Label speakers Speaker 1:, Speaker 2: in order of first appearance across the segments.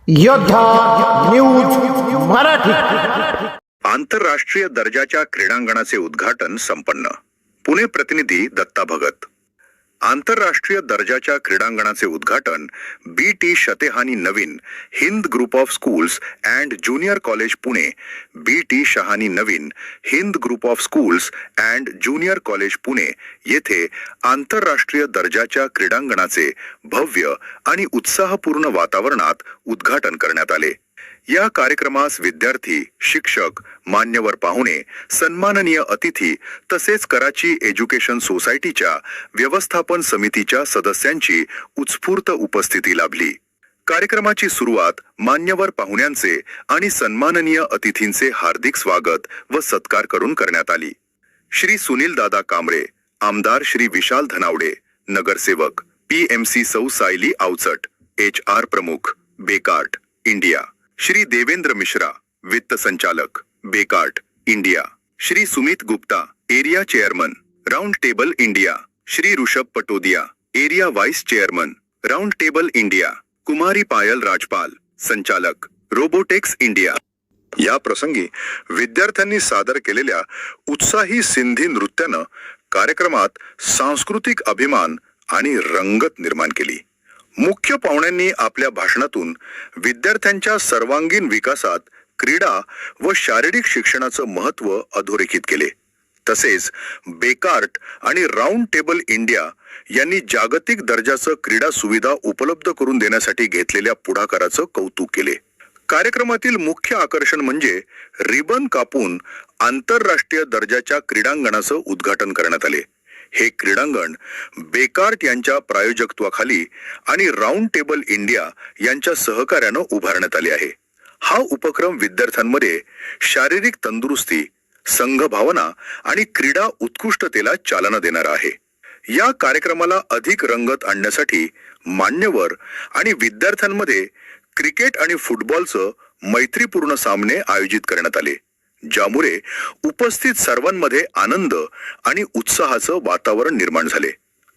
Speaker 1: योद्धा न्यूज मराठी.
Speaker 2: आंतरराष्ट्रीय दर्जाच्या क्रीडांगणाचे उद्घाटन संपन्न. पुणे प्रतिनिधी दत्ता भगत. आंतरराष्ट्रीय दर्जाच्या क्रीडांगणाचे उद्घाटन B T. Shahani Navin Hind group of schools and junior college Pune, B T. Shahani Navin Hind group of schools and junior college Pune येथे आंतरराष्ट्रीय दर्जाच्या क्रीडांगणाचे भव्य आणि उत्साहपूर्ण वातावरणात उद्घाटन करण्यात आले. या कार्यक्रमास विद्यार्थी, शिक्षक, मान्यवर पाहुणे, सन्माननीय अतिथी तसेच कराची एज्युकेशन सोसायटीच्या व्यवस्थापन समितीच्या सदस्यांची उत्स्फूर्त उपस्थिती लाभली. कार्यक्रमाची सुरुवात मान्यवर पाहुण्यांचे आणि सन्माननीय अतिथींचे हार्दिक स्वागत व सत्कार करून करण्यात आली. श्री सुनील दादा कांबळे, आमदार श्री विशाल धनावडे, नगरसेवक PMC सौ सायली अवचट, HR प्रमुख, बेकार्ट इंडिया, श्री देवेंद्र मिश्रा, वित्त संचालक, Bekaert India, Shri Sumit Gupta, area chairman, round table India, Shri Rishabh Patodia, area vice chairman, round table India, कुमारी पायल राजपाल, संचालक, रोबोटेक्स इंडिया. या प्रसंगी विद्यार्थ्यांनी सादर केलेल्या उत्साही सिंधी नृत्यानं कार्यक्रमात सांस्कृतिक अभिमान आणि रंगत निर्माण केली. मुख्य पाहुण्यांनी आपल्या भाषणातून विद्यार्थ्यांच्या सर्वांगीण विकासात क्रीडा व शारीरिक शिक्षणाचं महत्त्व अधोरेखित केले. तसेच बेकार्ट आणि राउंड टेबल इंडिया यांनी जागतिक दर्जाचं क्रीडा सुविधा उपलब्ध करून देण्यासाठी घेतलेल्या पुढाकाराचं कौतुक केले. कार्यक्रमातील मुख्य आकर्षण म्हणजे रिबन कापून आंतरराष्ट्रीय दर्जाच्या क्रीडांगणाचं उद्घाटन करण्यात आले. हे क्रीडांगण बेकार्ट यांच्या प्रायोजकत्वाखाली आणि राउंड टेबल इंडिया यांच्या सहकार्यानं उभारण्यात आले आहे. हा उपक्रम विद्यार्थ्यांमध्ये शारीरिक तंदुरुस्ती, संघभावना आणि क्रीडा उत्कृष्टतेला चालना देणारा आहे. या कार्यक्रमाला अधिक रंगत आणण्यासाठी मान्यवर आणि विद्यार्थ्यांमध्ये क्रिकेट आणि फुटबॉलचं मैत्रीपूर्ण सामने आयोजित करण्यात आले, ज्यामुळे उपस्थित सर्वांमध्ये आनंद आणि उत्साहाचं वातावरण निर्माण झाले.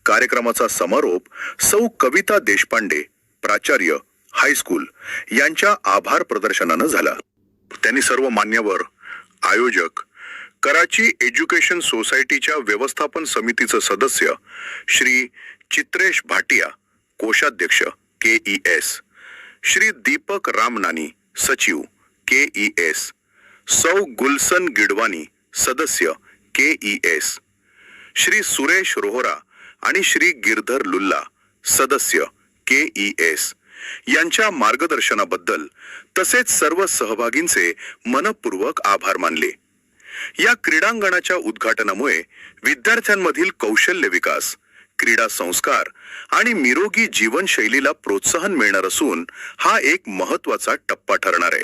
Speaker 2: कार्यक्रमाचा समारोप सौ कविता देशपांडे, प्राचार्य, हायस्कूल यांच्या आभार प्रदर्शनानं झाला. त्यांनी सर्व मान्यवर, आयोजक, कराची एज्युकेशन सोसायटीच्या व्यवस्थापन समितीचं सदस्य श्री चित्रेश भाटिया, कोषाध्यक्ष KES, श्री दीपक रामनानी, सचिव KES, सौ गुलशन गिडवानी, सदस्य KES, श्री सुरेश रोहरा आणि श्री गिरधर लुल्ला, सदस्य KES यांच्या मार्गदर्शनाबद्दल तसेच सर्व सहभागींचे मनपूर्वक आभार मानले. या क्रीडांगणाच्या उद्घाटनामुळे विद्यार्थ्यांमधील कौशल्य विकास, क्रीडा संस्कार आणि निरोगी जीवनशैलीला प्रोत्साहन मिळणार असून हा एक महत्त्वाचा टप्पा ठरणार आहे.